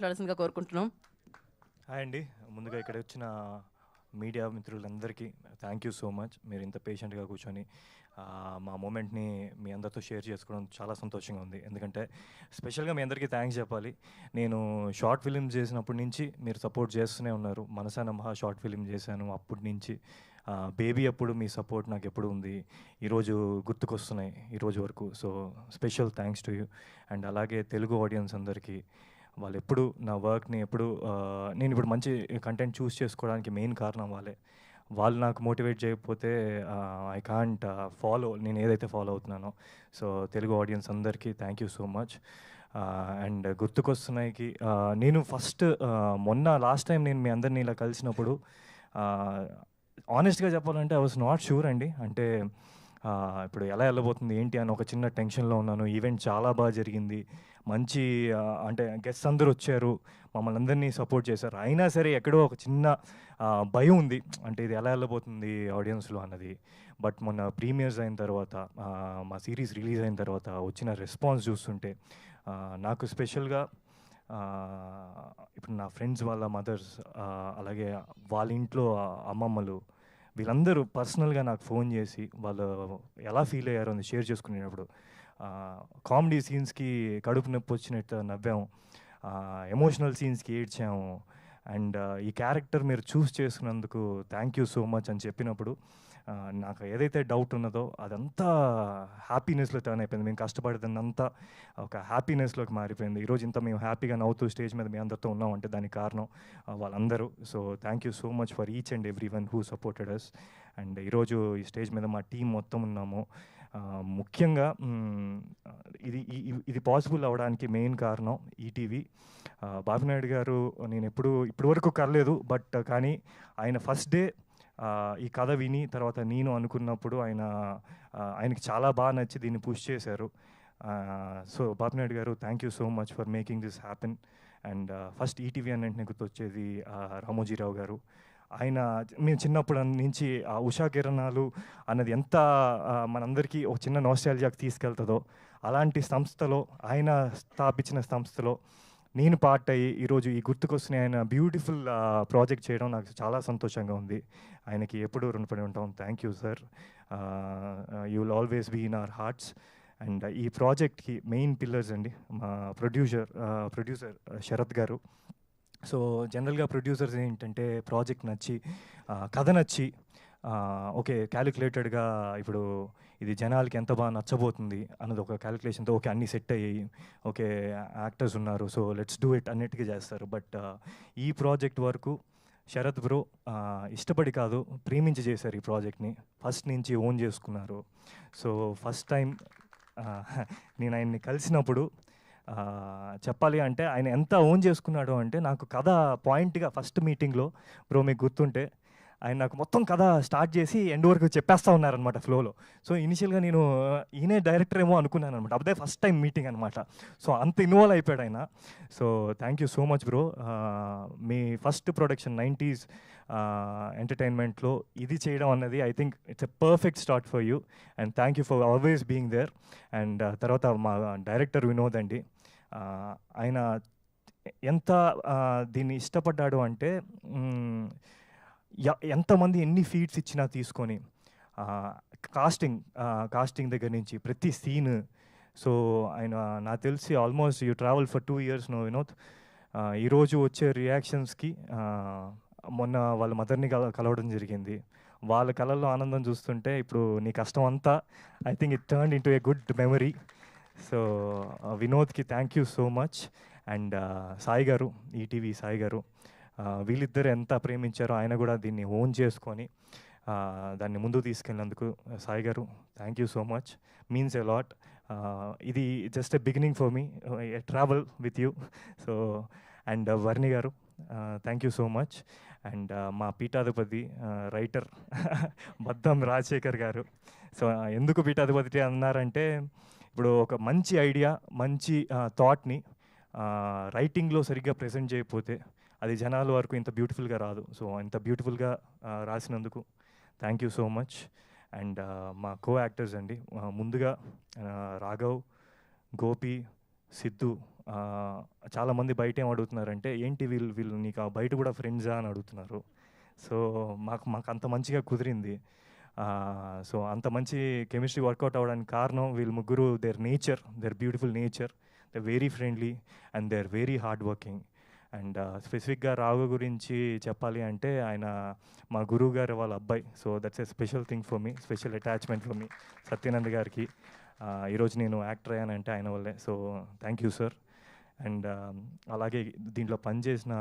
మాట్లాడాల్సిందిగా కోరుకుంటున్నాం. హాయ్ అండి. ముందుగా ఇక్కడ వచ్చిన మీడియా మిత్రులందరికీ థ్యాంక్ యూ సో మచ్. మీరు ఇంత పేషెంట్గా కూర్చొని మా మూమెంట్ని మీ అందరితో షేర్ చేసుకోవడం చాలా సంతోషంగా ఉంది. ఎందుకంటే స్పెషల్గా మీ అందరికీ థ్యాంక్స్ చెప్పాలి. నేను షార్ట్ ఫిలిం చేసినప్పటి నుంచి మీరు సపోర్ట్ చేస్తూనే ఉన్నారు. మనసాన మహా షార్ట్ ఫిలిం చేశాను అప్పటి నుంచి. బేబీ అప్పుడు మీ సపోర్ట్ నాకు ఎప్పుడు ఉంది. ఈరోజు గుర్తుకొస్తున్నాయి ఈరోజు వరకు. So special thanks to you. And అలాగే తెలుగు ఆడియన్స్ అందరికీ వాళ్ళు ఎప్పుడు నా వర్క్ని ఎప్పుడు నేను ఇప్పుడు మంచి కంటెంట్ చూస్ చేసుకోవడానికి మెయిన్ కారణం వాళ్ళే. వాళ్ళు నాకు మోటివేట్ చేయకపోతే ఐ కాంట్ ఫాలో నేను ఏదైతే ఫాలో అవుతున్నానో. సో తెలుగు ఆడియన్స్ అందరికీ thank you so much. And గుర్తుకొస్తున్నాయికి నేను ఫస్ట్ మొన్న లాస్ట్ టైం నేను మీ అందరినీ ఇలా కలిసినప్పుడు ఆనెస్ట్గా చెప్పాలంటే ఐ వాజ్ నాట్ షూర్ అండి. అంటే ఇప్పుడు ఎలా వెళ్ళబోతుంది ఏంటి అని ఒక చిన్న టెన్షన్లో ఉన్నాను. ఈవెంట్ చాలా బాగా జరిగింది. మంచి అంటే గెస్ట్స్ అందరూ వచ్చారు, మమ్మల్ని అందరినీ సపోర్ట్ చేశారు. అయినా సరే ఎక్కడో ఒక చిన్న భయం ఉంది, అంటే ఇది ఎలా వెళ్ళబోతుంది ఆడియన్స్లో అన్నది. బట్ మొన్న ప్రీమియర్స్ అయిన తర్వాత మా సిరీస్ రిలీజ్ అయిన తర్వాత వచ్చిన రెస్పాన్స్ చూస్తుంటే నాకు స్పెషల్గా ఇప్పుడు నా ఫ్రెండ్స్ వాళ్ళ మదర్స్, అలాగే వాళ్ళ ఇంట్లో అమ్మమ్మలు, వీళ్ళందరూ పర్సనల్గా నాకు ఫోన్ చేసి వాళ్ళు ఎలా ఫీల్ అయ్యారో అని షేర్ చేసుకునేటప్పుడు కామెడీ సీన్స్కి కడుపు నొప్పి వచ్చినట్టు నవ్వాము, ఎమోషనల్ సీన్స్కి ఏడ్చాము. అండ్ ఈ క్యారెక్టర్ మీరు చూస్ చేసుకున్నందుకు థ్యాంక్ యూ సో మచ్ అని చెప్పినప్పుడు నాకు ఏదైతే డౌట్ ఉన్నదో అదంతా హ్యాపీనెస్లో టర్న్ అయిపోయింది. మేము కష్టపడేదంతా ఒక హ్యాపీనెస్లోకి మారిపోయింది. ఈరోజు ఇంత మేము హ్యాపీగా నవ్వుతూ స్టేజ్ మీద మీ అందరితో ఉన్నామంటే దానికి కారణం వాళ్ళందరూ. So thank you so much for each and every one who supported us. And ఈరోజు ఈ స్టేజ్ మీద మా టీం మొత్తం ఉన్నాము. ముఖ్యంగా ఇది పాసిబుల్ అవ్వడానికి మెయిన్ కారణం ఈటీవీ. బాబునాయుడు గారు నేను ఇప్పటి వరకు కలలేదు, బట్ కానీ ఆయన ఫస్ట్ డే ఈ కథ విని తర్వాత నేను అనుకున్నప్పుడు ఆయనకి చాలా బాగా నచ్చి దీన్ని పుష్ చేశారు. సో బాబునాయుడు గారు thank you so much for making this happen. And first ETV అన్నింటినీ గుర్తొచ్చేది రామోజీరావు గారు. ఆయన మేము చిన్నప్పుడు నుంచి ఉషా కిరణాలు అన్నది ఎంత మనందరికీ ఒక చిన్న నోస్టాల్జియాకి తీసుకెళ్తుందో, అలాంటి సంస్థలో ఆయన స్థాపించిన సంస్థలో నేను పార్ట్ అయ్యి ఈరోజు ఈ గుర్తుకొస్తున్న ఆయన బ్యూటిఫుల్ ప్రాజెక్ట్ చేయడం నాకు చాలా సంతోషంగా ఉంది. ఆయనకి ఎప్పుడూ రుణపడి ఉంటాం. Thank you sir. You will always be in our hearts. And ఈ ప్రాజెక్ట్కి మెయిన్ పిల్లర్స్ అండి మా ప్రొడ్యూసర్ శరత్ గారు. సో జనరల్గా ప్రొడ్యూసర్స్ ఏంటంటే ప్రాజెక్ట్ నచ్చి కథ నచ్చి ఓకే క్యాలిక్యులేటెడ్గా ఇప్పుడు ఇది జనాలకి ఎంత బాగా నచ్చబోతుంది అన్నది ఒక క్యాలిక్యులేషన్తో ఓకే అన్నీ సెట్ అయ్యాయి, ఓకే యాక్టర్స్ ఉన్నారు, సో లెట్స్ డూ ఇట్ అన్నిటికీ చేస్తారు. బట్ ఈ ప్రాజెక్ట్ వరకు శరత్ బ్రో ఇష్టపడి కాదు ప్రేమించి చేశారు ఈ ప్రాజెక్ట్ని. ఫస్ట్ నుంచి ఓన్ చేసుకున్నారు. సో ఫస్ట్ టైం నేను ఆయన్ని కలిసినప్పుడు చెప్పాలి అంటే ఆయన ఎంత ఓన్ చేసుకున్నాడు అంటే నాకు కథ పాయింట్గా ఫస్ట్ మీటింగ్లో బ్రో మీకు గుర్తుంటే ఆయన నాకు మొత్తం కథ స్టార్ట్ చేసి ఎండ్ వరకు చెప్పేస్తూ ఉన్నారనమాట ఫ్లోలో. సో ఇనిషియల్గా నేను ఈయనే డైరెక్టర్ ఏమో అనుకున్నాను అనమాట. అప్పుడే ఫస్ట్ టైం మీటింగ్ అనమాట. సో అంత ఇన్వాల్వ్ అయిపోయాడు ఆయన. So thank you so much bro. మీ ఫస్ట్ ప్రొడక్షన్ 90s ఎంటర్టైన్మెంట్లో ఇది చేయడం అన్నది I think it's a perfect start for you. And thank you for always being there. And తర్వాత మా డైరెక్టర్ వినోద్ అండి, ఆయన ఎంత దీన్ని ఇష్టపడ్డాడు అంటే ఎంతమంది ఎన్ని ఫీడ్స్ ఇచ్చినా తీసుకొని కాస్టింగ్ దగ్గర నుంచి ప్రతి సీన్. సో ఆయన నాకు తెలిసి almost you travel for 2 years no Vinod. ఈరోజు వచ్చే రియాక్షన్స్కి మొన్న వాళ్ళ మదర్ని కలవడం జరిగింది. వాళ్ళ కళల్లో ఆనందం చూస్తుంటే ఇప్పుడు నీ కష్టం అంతా I think it turn into a good memory. So వినోద్కి thank you so much. And Sai garu, ETV Sai గారు, వీళ్ళిద్దరు ఎంత ప్రేమించారో ఆయన కూడా దీన్ని ఓన్ చేసుకొని దాన్ని ముందుకు తీసుకెళ్ళినందుకు Sai garu thank you so much, means a lot. ఇది just a beginning for me, a travel with you. So and Varni garu thank you so much. And మా పీఠాధిపతి రైటర్ బద్దం రాజశేఖర్ గారు. సో ఎందుకు పీఠాధిపతి అన్నారంటే ఇప్పుడు ఒక మంచి ఐడియా మంచి థాట్ని రైటింగ్లో సరిగ్గా ప్రజెంట్ చేయకపోతే అది జనాల వరకు ఇంత బ్యూటిఫుల్గా రాదు. సో ఇంత బ్యూటిఫుల్గా రాసినందుకు thank you so much. And మా కో యాక్టర్స్ అండి, ముందుగా రాఘవ్, గోపి, సిద్ధు చాలామంది బయట ఏం అడుగుతున్నారంటే ఏంటి వీళ్ళు వీళ్ళు నీకు బయట కూడా ఫ్రెండ్సా అని అడుగుతున్నారు. సో మాకు మాకు అంత మంచిగా కుదిరింది. సో అంత మంచి కెమిస్ట్రీ వర్కౌట్ అవ్వడానికి కారణం వీళ్ళు ముగ్గురు, their beautiful nature, they very friendly and they are very hard working. And స్పెసిఫిక్గా రాఘవ గురించి చెప్పాలి అంటే ఆయన మా గురువు గారు వాళ్ళ అబ్బాయి. So that's a special thing for me, special attachment for me. Satyanand గారికి ఈరోజు నేను యాక్టర్ అయ్యానంటే ఆయన వల్లే. So thank you sir. And అలాగే దీంట్లో పనిచేసిన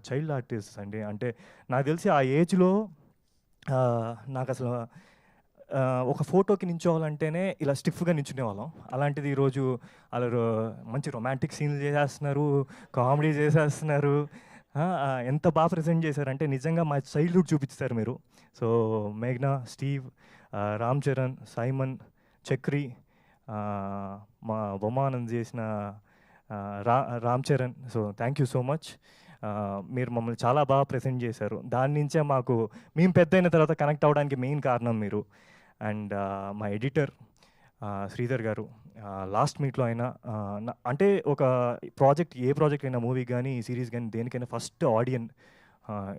చైల్డ్ ఆర్టిస్ట్ అండి, అంటే నాకు తెలిసి ఆ ఏజ్లో నాకు అసలు ఒక ఫోటోకి నించోవాలంటేనే ఇలా స్టిఫ్గా నించునేవాళ్ళం. అలాంటిది ఈరోజు వాళ్ళు మంచి రొమాంటిక్ సీన్లు చేసేస్తున్నారు, కామెడీ చేసేస్తున్నారు. ఎంత బాగా ప్రజెంట్ చేశారంటే నిజంగా మా చైల్డ్హుడ్ చూపిస్తారు మీరు. సో మేఘ్నా, స్టీవ్, రామ్ చరణ్, సైమన్, చక్రి, మా బొమ్మానంద్ చేసిన Ram Charan. So thank you so much. మీరు మమ్మల్ని చాలా బాగా ప్రెజెంట్ చేశారు. దాని నుంచే మాకు మేము పెద్ద అయిన తర్వాత కనెక్ట్ అవ్వడానికి మెయిన్ కారణం మీరు. అండ్ మా ఎడిటర్ శ్రీధర్ గారు, లాస్ట్ మీట్లో అయినా అంటే ఒక ప్రాజెక్ట్, ఏ ప్రాజెక్ట్ అయినా, మూవీ కానీ సిరీస్ కానీ దేనికైనా ఫస్ట్ ఆడియన్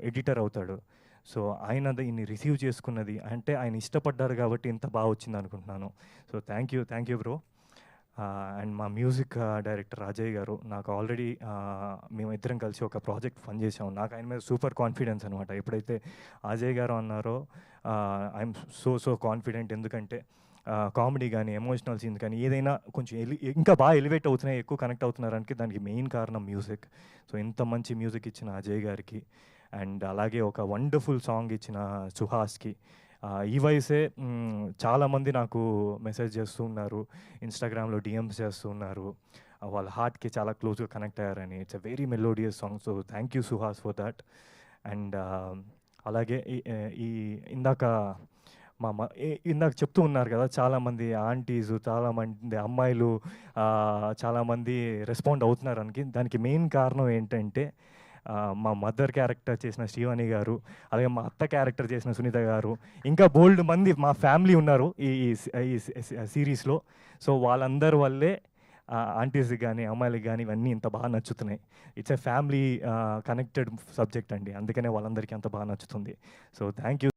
ఎడిటర్ అవుతాడు. సో ఆయన దీన్ని రిసీవ్ చేసుకున్నది అంటే ఆయన ఇష్టపడ్డారు కాబట్టి ఇంత బాగా వచ్చింది అనుకుంటున్నాను. So thank you bro. And మా మ్యూజిక్ డైరెక్టర్ అజయ్ గారు, నాకు ఆల్రెడీ మేము ఇద్దరం కలిసి ఒక ప్రాజెక్ట్ పని చేసాము. నాకు ఆయన మీద సూపర్ కాన్ఫిడెన్స్ అనమాట. ఎప్పుడైతే అజయ్ గారు అన్నారో ఐఎమ్ సో కాన్ఫిడెంట్. ఎందుకంటే కామెడీ కానీ, ఎమోషనల్ సీన్స్ కానీ ఏదైనా కొంచెం ఇంకా బాగా ఎలివేట్ అవుతున్నాయి, ఎక్కువ కనెక్ట్ అవుతున్నారంటే దానికి మెయిన్ కారణం మ్యూజిక్. సో ఇంత మంచి మ్యూజిక్ ఇచ్చిన అజయ్ గారికి, అండ్ అలాగే ఒక వండర్ఫుల్ సాంగ్ ఇచ్చిన సుహాస్కి. ఈ వయసే చాలామంది నాకు మెసేజ్ చేస్తూ ఉన్నారు, ఇన్స్టాగ్రామ్లో డిఎమ్స్ చేస్తూ ఉన్నారు, వాళ్ళ హార్ట్కి చాలా క్లోజ్గా కనెక్ట్ అయ్యారని. It's a very melodious song. So thank you Suhas for that. And అలాగే ఈ ఇందాక ఇందాక చెప్తూ ఉన్నారు కదా, చాలామంది ఆంటీసు, చాలామంది అమ్మాయిలు చాలామంది రెస్పాండ్ అవుతున్నారు అని. దానికి మెయిన్ కారణం ఏంటంటే మా మదర్ క్యారెక్టర్ చేసిన శ్రీవాణి గారు, అలాగే మా అత్త క్యారెక్టర్ చేసిన సునీత గారు, ఇంకా బోల్డ్ మంది మా ఫ్యామిలీ ఉన్నారు ఈ సిరీస్లో. సో వాళ్ళందరి వల్లే ఆంటీస్కి కానీ అమ్మాయిలకి కానీ ఇవన్నీ ఇంత బాగా నచ్చుతున్నాయి. It's a family connected subject అండి, అందుకనే వాళ్ళందరికీ అంత బాగా నచ్చుతుంది. So thank you.